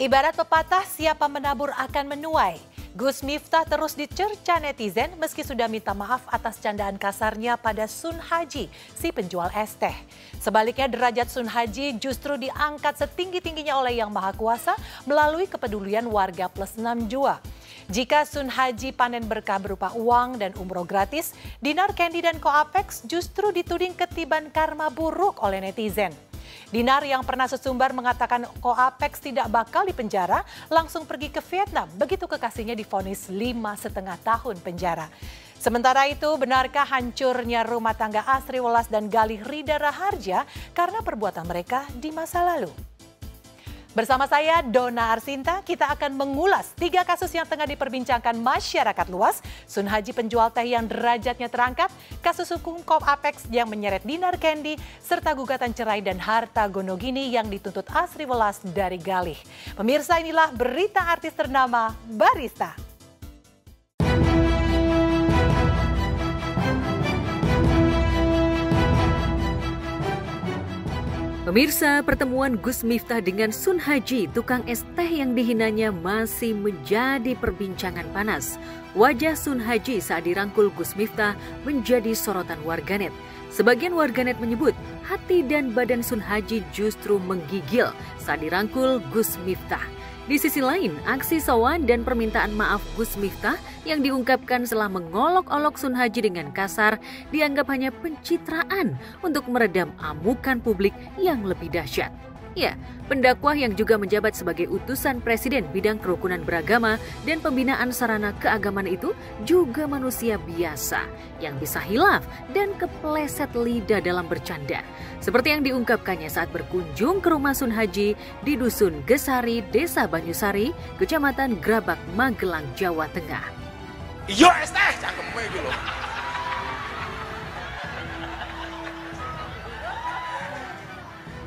Ibarat pepatah, siapa menabur akan menuai. Gus Miftah terus dicerca netizen meski sudah minta maaf atas candaan kasarnya pada Sun Haji, si penjual es teh. Sebaliknya derajat Sun Haji justru diangkat setinggi-tingginya oleh Yang Maha Kuasa melalui kepedulian warga plus 6 jua. Jika Sun Haji panen berkah berupa uang dan umroh gratis, Dinar Candy dan Coapex justru dituding ketiban karma buruk oleh netizen. Dinar yang pernah sesumbar mengatakan Coapex tidak bakal dipenjara langsung pergi ke Vietnam begitu kekasihnya divonis 5,5 tahun penjara. Sementara itu, benarkah hancurnya rumah tangga Asri Welas dan Galih Rida Raharja karena perbuatan mereka di masa lalu? Bersama saya Dona Arsinta, kita akan mengulas 3 kasus yang tengah diperbincangkan masyarakat luas. Sun Haji penjual teh yang derajatnya terangkat, kasus hukum Coapex yang menyeret Dinar Candy, serta gugatan cerai dan harta gonogini yang dituntut Asri Welas dari Galih. Pemirsa, inilah berita artis ternama Barista. Pemirsa, pertemuan Gus Miftah dengan Sun Haji, tukang es teh yang dihinanya masih menjadi perbincangan panas. Wajah Sun Haji saat dirangkul Gus Miftah menjadi sorotan warganet. Sebagian warganet menyebut hati dan badan Sun Haji justru menggigil saat dirangkul Gus Miftah. Di sisi lain, aksi sowan dan permintaan maaf Gus Miftah yang diungkapkan setelah mengolok-olok Sun Haji dengan kasar dianggap hanya pencitraan untuk meredam amukan publik yang lebih dahsyat. Ya, pendakwah yang juga menjabat sebagai utusan Presiden bidang kerukunan beragama dan pembinaan sarana keagamaan itu juga manusia biasa yang bisa hilaf dan kepleset lidah dalam bercanda. Seperti yang diungkapkannya saat berkunjung ke rumah Sun Haji di Dusun Gesari, Desa Banyusari, Kecamatan Grabak, Magelang, Jawa Tengah. Iya es teh, cangkemmu iki lho.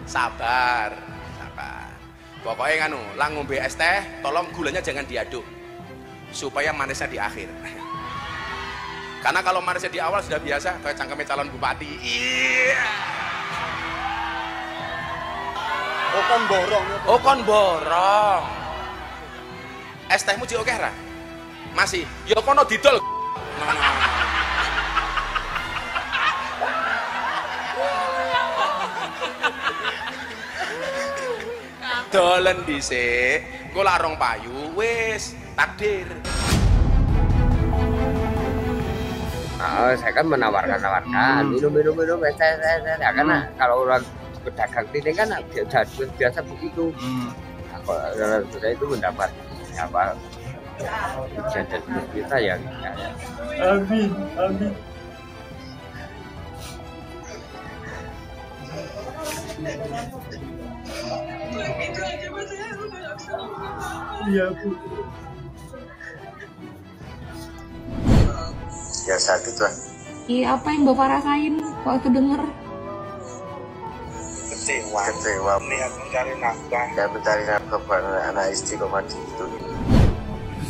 Sabar. Pokoknya nganu, lang ngombe es teh, tolong gulanya jangan diaduk. Supaya manisnya di akhir. Karena kalau manisnya di awal sudah biasa, kayak cangkemnya calon bupati. Iya. Oh kon borong. Oh kon borong. Es tehmu jek oke ra? Masih. Ya kono didol. Dolen dhisik, engko lak rong payu wis takdir. Saya kan menawarkan minum es teh karena kalau orang pedagang ini kan biasa begitu. Kalau saya itu mendapat apa jajan kita yang amin. Iya, Bu. Ya sakit lah. Iya, apa yang Bapak rasain waktu denger? Kecewa. Niat mencari nafkah. Ya mencari nafkah buat anak istri kemati itu.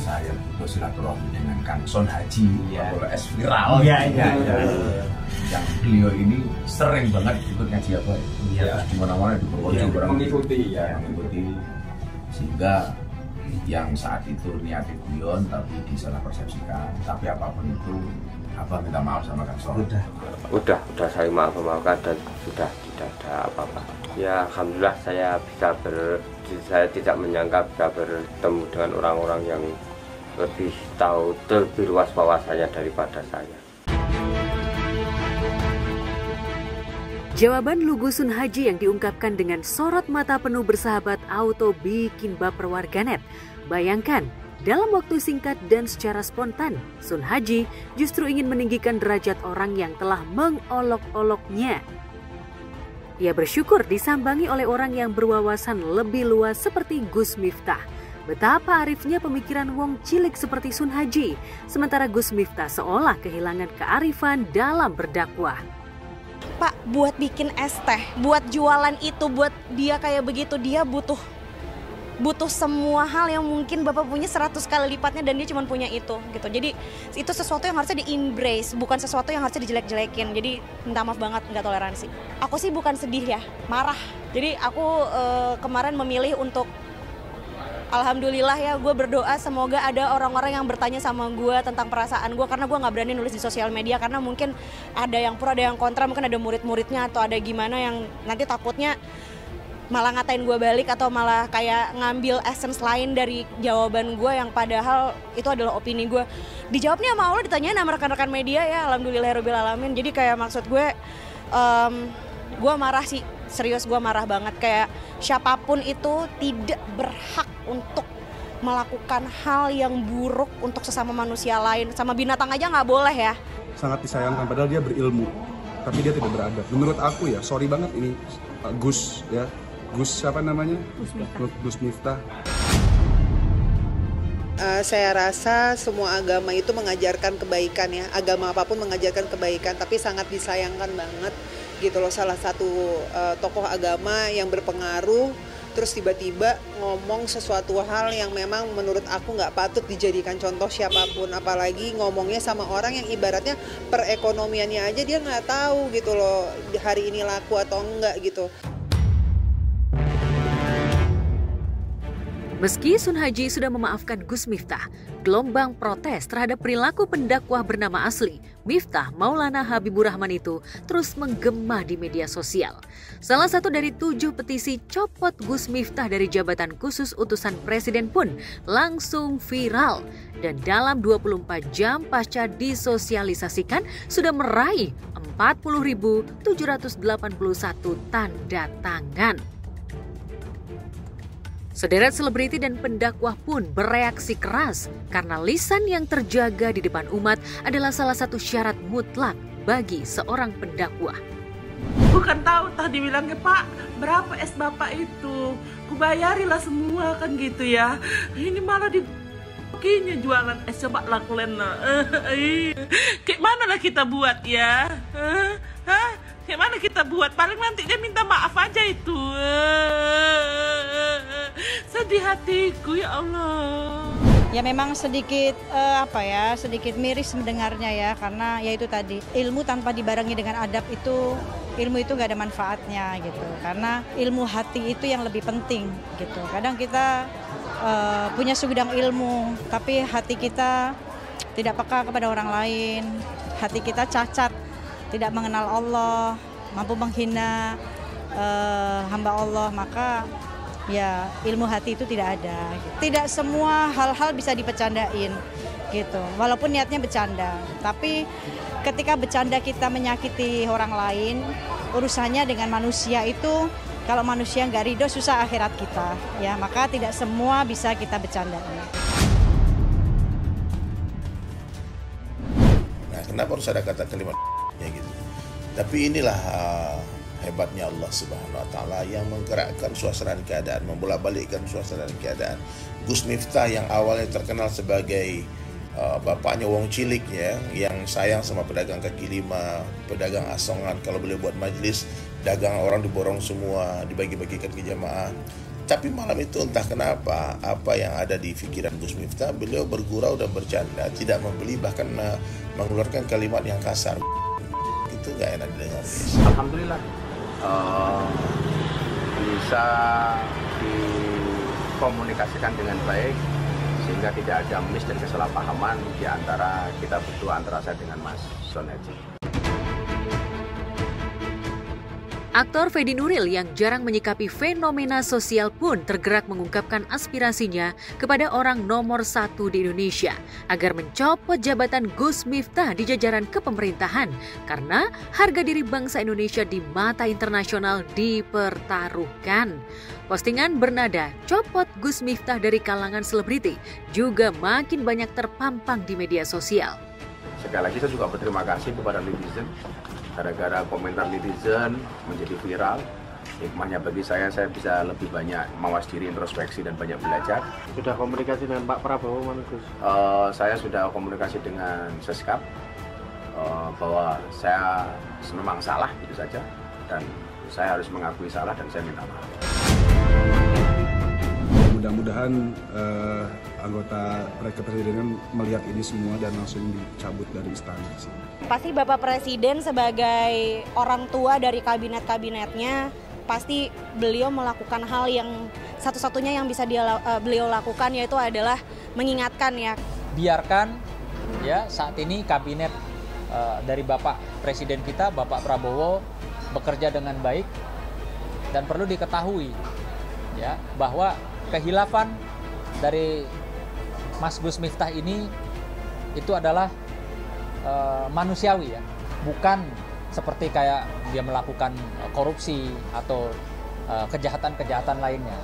Saya butuh silaturahmi dengan Kang Sun Haji, ya. Es viral. Iya. Yang beliau ini sering banget ikut ngaji apa? Iya. Di mana-mana di Purworejo mengikuti. Sehingga yang saat itu niatnya guyon tapi disalah persepsikan. Tapi apapun itu, Abang minta maaf sama Kang Sun. Udah saya maafkan dan sudah tidak ada apa-apa. Ya alhamdulillah saya tidak menyangka bisa bertemu dengan orang-orang yang lebih tahu, lebih luas wawasannya daripada saya. Jawaban lugu Sun Haji yang diungkapkan dengan sorot mata penuh bersahabat auto bikin baper warganet. Bayangkan, dalam waktu singkat dan secara spontan, Sun Haji justru ingin meninggikan derajat orang yang telah mengolok-oloknya. Ia bersyukur disambangi oleh orang yang berwawasan lebih luas seperti Gus Miftah. Betapa arifnya pemikiran wong cilik seperti Sun Haji, sementara Gus Miftah seolah kehilangan kearifan dalam berdakwah. Pak, buat bikin es teh, buat jualan itu, buat dia kayak begitu, dia butuh semua hal yang mungkin Bapak punya 100 kali lipatnya dan dia cuma punya itu gitu. Jadi itu sesuatu yang harusnya di-embrace, bukan sesuatu yang harusnya dijelek-jelekin. Jadi minta maaf banget, nggak toleransi. Aku sih bukan sedih ya, marah. Jadi aku kemarin memilih untuk alhamdulillah ya, gue berdoa semoga ada orang-orang yang bertanya sama gue tentang perasaan gue, karena gue nggak berani nulis di sosial media karena mungkin ada yang pro, ada yang kontra, mungkin ada murid-muridnya atau ada gimana yang nanti takutnya malah ngatain gue balik atau malah kayak ngambil essence lain dari jawaban gue yang padahal itu adalah opini gue. Dijawabnya sama Allah, ditanyain sama rekan-rekan media ya, alhamdulillahirabbil alamin. Jadi kayak maksud gue marah sih, serius gue marah banget. Kayak siapapun itu tidak berhak untuk melakukan hal yang buruk untuk sesama manusia lain. Sama binatang aja nggak boleh ya. Sangat disayangkan, padahal dia berilmu, tapi dia tidak beradab. Menurut aku ya, sorry banget ini Gus ya. Gus siapa namanya? Gus Miftah. Saya rasa semua agama itu mengajarkan kebaikan ya. Agama apapun mengajarkan kebaikan, tapi sangat disayangkan banget gitu loh, salah satu tokoh agama yang berpengaruh terus tiba-tiba ngomong sesuatu hal yang memang menurut aku nggak patut dijadikan contoh siapapun, apalagi ngomongnya sama orang yang ibaratnya perekonomiannya aja dia nggak tahu gitu loh hari ini laku atau enggak gitu. Meski Sun Haji sudah memaafkan Gus Miftah, gelombang protes terhadap perilaku pendakwah bernama asli Miftah Maulana Habibur Rahman itu terus menggema di media sosial. Salah satu dari 7 petisi copot Gus Miftah dari jabatan khusus utusan presiden pun langsung viral. Dan dalam 24 jam pasca disosialisasikan sudah meraih 40.781 tanda tangan. Sederet selebriti dan pendakwah pun bereaksi keras karena lisan yang terjaga di depan umat adalah salah satu syarat mutlak bagi seorang pendakwah. Bukan tahu tadi bilangnya, Pak, berapa es Bapak itu? Kubayarilah semua kan gitu ya. Ini malah Kinya jualan es, coba lakukan. Kayak mana lah kita buat ya? Kayak mana kita buat? Paling nanti dia minta maaf aja itu. Sedih hatiku ya Allah. Ya memang sedikit sedikit miris mendengarnya ya, karena ya itu tadi, ilmu tanpa dibarengi dengan adab itu, ilmu itu nggak ada manfaatnya gitu. Karena ilmu hati itu yang lebih penting gitu. Kadang kita punya segudang ilmu, tapi hati kita tidak peka kepada orang lain, hati kita cacat, tidak mengenal Allah, mampu menghina hamba Allah, maka ya ilmu hati itu tidak ada. Tidak semua hal-hal bisa dibercandain gitu, walaupun niatnya bercanda. Tapi ketika bercanda kita menyakiti orang lain, urusannya dengan manusia itu, kalau manusia nggak ridho susah akhirat kita ya, maka tidak semua bisa kita bercandain. Nah, kenapa harus ada kata kalimatnya gitu? Tapi inilah hebatnya Allah Subhanahu wa Ta'ala yang menggerakkan suasana keadaan, membolak-balikkan suasana keadaan. Gus Miftah yang awalnya terkenal sebagai bapaknya wong cilik ya, yang sayang sama pedagang kaki lima, pedagang asongan, kalau boleh buat majelis, dagang orang diborong semua, dibagi-bagikan ke jamaah. Tapi malam itu entah kenapa, apa yang ada di pikiran Gus Miftah, beliau bergurau dan bercanda, tidak membeli, bahkan mengeluarkan kalimat yang kasar. Itu nggak enak didengar. Alhamdulillah bisa dikomunikasikan dengan baik sehingga tidak ada miss dan kesalahpahaman di antara kita berdua, antara saya dengan Mas Sun Haji. Aktor Fedi Nuril yang jarang menyikapi fenomena sosial pun tergerak mengungkapkan aspirasinya kepada orang nomor 1 di Indonesia agar mencopot jabatan Gus Miftah di jajaran kepemerintahan karena harga diri bangsa Indonesia di mata internasional dipertaruhkan. Postingan bernada copot Gus Miftah dari kalangan selebriti juga makin banyak terpampang di media sosial. Sekali lagi saya juga berterima kasih kepada netizen. Gara-gara komentar netizen menjadi viral, hikmahnya bagi saya bisa lebih banyak mawas diri, introspeksi, dan banyak belajar. Sudah komunikasi dengan Pak Prabowo, Gus? Saya sudah komunikasi dengan Seskap, bahwa saya memang salah, gitu saja. Dan saya harus mengakui salah dan saya minta maaf. Mudah-mudahan anggota kepresidenan melihat ini semua dan langsung dicabut dari istana. Pasti Bapak Presiden sebagai orang tua dari kabinet-kabinetnya pasti beliau melakukan hal yang satu-satunya yang bisa beliau lakukan, yaitu adalah mengingatkan ya. Biarkan ya saat ini kabinet dari Bapak Presiden kita, Bapak Prabowo, bekerja dengan baik, dan perlu diketahui ya bahwa kehilafan dari Mas Gus Miftah ini itu adalah manusiawi ya, bukan seperti kayak dia melakukan korupsi atau kejahatan-kejahatan lainnya.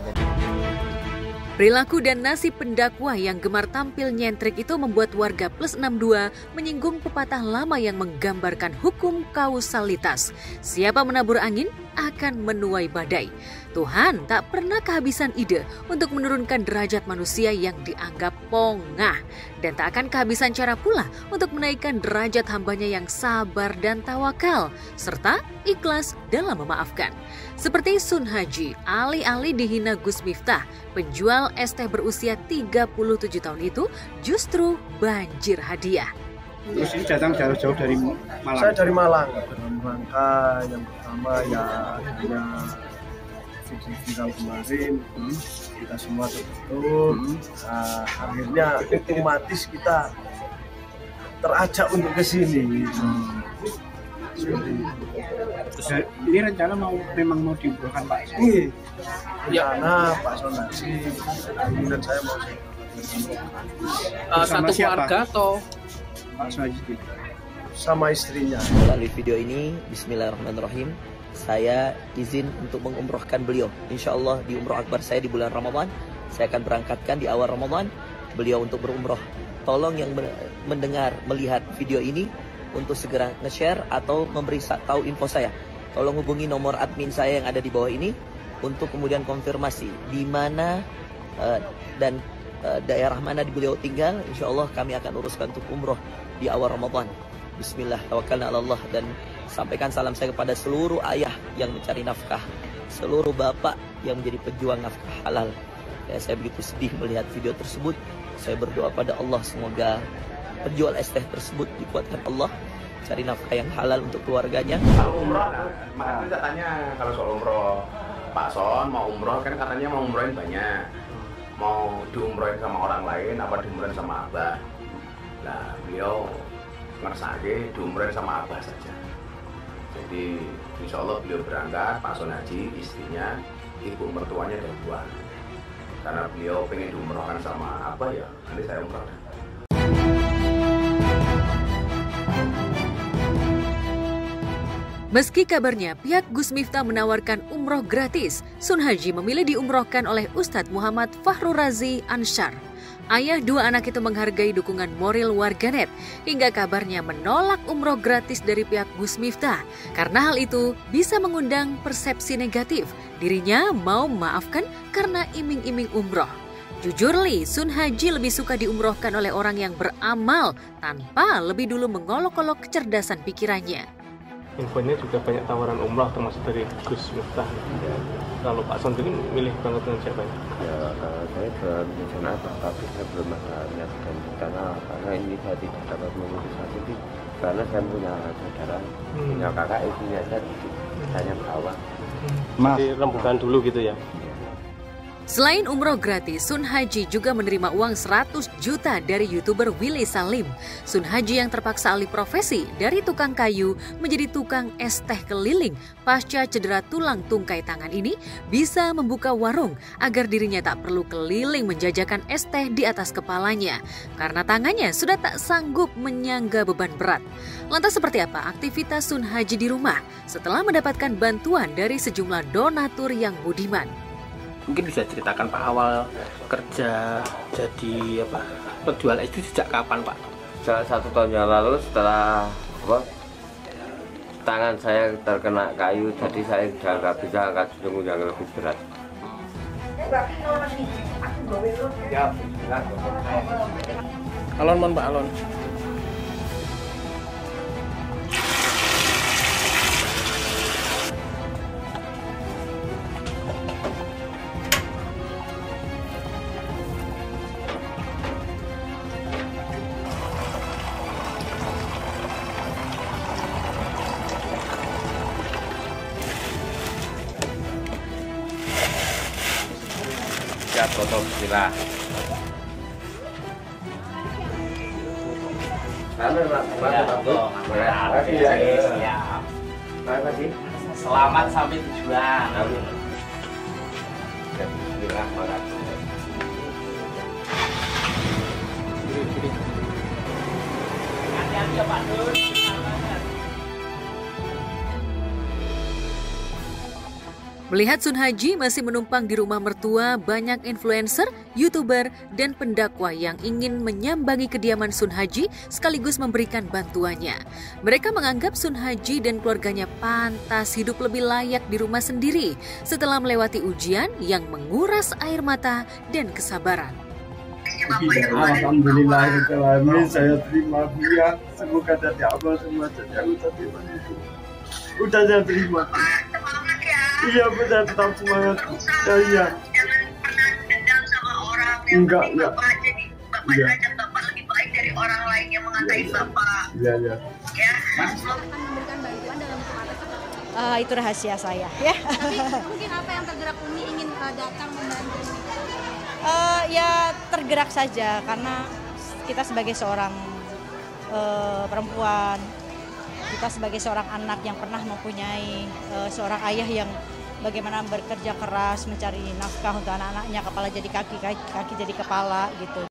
Perilaku dan nasib pendakwa yang gemar tampil nyentrik itu membuat warga Plus 62 menyinggung pepatah lama yang menggambarkan hukum kausalitas. Siapa menabur angin akan menuai badai. Tuhan tak pernah kehabisan ide untuk menurunkan derajat manusia yang dianggap pongah. Dan tak akan kehabisan cara pula untuk menaikkan derajat hambanya yang sabar dan tawakal, serta ikhlas dalam memaafkan. Seperti Sun Haji, alih-alih dihina Gus Miftah, penjual es teh berusia 37 tahun itu justru banjir hadiah. Terus ini datang jauh-jauh dari Malang? Saya dari Malang. Dalam rangka yang pertama ya adanya viral kemarin, kita semua tertutup. Akhirnya otomatis kita terajak untuk ke sini. Ini rencana memang mau diumrohkan Pak? Iya. Rencana Pak Sonasi, kemudian saya mau satu keluarga atau Pak Sonasi sama istrinya. Melalui video ini, Bismillahirrahmanirrahim, saya izin untuk mengumrohkan beliau. Insya Allah di umroh akbar saya di bulan Ramadan, saya akan berangkatkan di awal Ramadan beliau untuk berumroh. Tolong yang mendengar, melihat video ini untuk segera nge-share atau memberi tahu info saya. Tolong hubungi nomor admin saya yang ada di bawah ini untuk kemudian konfirmasi di mana dan daerah mana di beliau tinggal. Insya Allah kami akan uruskan untuk umroh di awal Ramadan. Bismillah, tawakkalna ala Allah. Dan sampaikan salam saya kepada seluruh ayah yang mencari nafkah, seluruh bapak yang menjadi pejuang nafkah halal. Ya, saya begitu sedih melihat video tersebut. Saya berdoa pada Allah semoga penjual es teh tersebut dikuatkan Allah, cari nafkah yang halal untuk keluarganya. Kalau umroh, makanya saya tanya kalau soal umroh, Pak Son mau umroh kan katanya mau umrohin banyak, mau diumrohin sama orang lain apa diumrohin sama Abah. Nah beliau ngersake diumrohin sama Abah saja. Jadi insya Allah beliau berangkat, Pak Son Haji, istrinya, ibu mertuanya dan dua. Karena beliau pengen diumrohkan sama Abah ya, nanti saya umroh. Meski kabarnya pihak Gus Miftah menawarkan umroh gratis, Sun Haji memilih diumrohkan oleh Ustadz Muhammad Fahru Razi Anshar. Ayah dua anak itu menghargai dukungan moral warganet hingga kabarnya menolak umroh gratis dari pihak Gus Miftah. Karena hal itu bisa mengundang persepsi negatif. Dirinya mau memaafkan karena iming-iming umroh. Jujur Li, Sun Haji lebih suka diumrohkan oleh orang yang beramal tanpa lebih dulu mengolok-olok kecerdasan pikirannya. Infonya juga banyak tawaran umrah termasuk dari Gus Miftah. Ya. Kalau Pak Son ini milih banget dengan siapa ya? Ya, saya belum rencana apa, tapi saya belum niat dan rencana karena ini saya tidak dapat mengurus satu itu karena saya punya saudara, punya kakak, ibunya saya bawa. Jadi rembukan dulu gitu ya? Selain umroh gratis, Sun Haji juga menerima uang 100 juta dari YouTuber Willy Salim. Sun Haji yang terpaksa alih profesi dari tukang kayu menjadi tukang es teh keliling pasca cedera tulang tungkai tangan ini bisa membuka warung agar dirinya tak perlu keliling menjajakan es teh di atas kepalanya karena tangannya sudah tak sanggup menyangga beban berat. Lantas seperti apa aktivitas Sun Haji di rumah setelah mendapatkan bantuan dari sejumlah donatur yang budiman? Mungkin bisa ceritakan Pak awal kerja jadi penjual es itu sejak kapan Pak? Sejak 1 tahun yang lalu setelah tangan saya terkena kayu, jadi saya sudah nggak bisa angkat sumbu yang lebih berat. Ya, Alon mon Pak Alon. Kita foto bismillah. Selamat sampai tujuan. Bismillah, makasih. Hati-hati ya Pak Dun. Melihat Sun Haji masih menumpang di rumah mertua, banyak influencer, YouTuber, dan pendakwa yang ingin menyambangi kediaman Sun Haji sekaligus memberikan bantuannya. Mereka menganggap Sun Haji dan keluarganya pantas hidup lebih layak di rumah sendiri setelah melewati ujian yang menguras air mata dan kesabaran. Alhamdulillahirrahmanirrahim, saya terima dia. Semoga dari Allah semua jadi anggota dewan itu. Udah saya terima. Iya benar, tetap semangat. Ya iya. Jangan pernah dendam sama orang yang enggak, Bapak jadi Bapak derajat Bapak lebih baik dari orang lain yang mengatai Bapak. Iya iya. Ya. Akan memberikan bantuan dalam bentuk apa sih? Itu rahasia saya ya. Tapi mungkin apa yang tergerak Umi ingin datang membantu? Ya tergerak saja karena kita sebagai seorang perempuan, kita sebagai seorang anak yang pernah mempunyai seorang ayah yang bagaimana bekerja keras mencari nafkah untuk anak-anaknya, kepala jadi kaki, kaki jadi kepala gitu.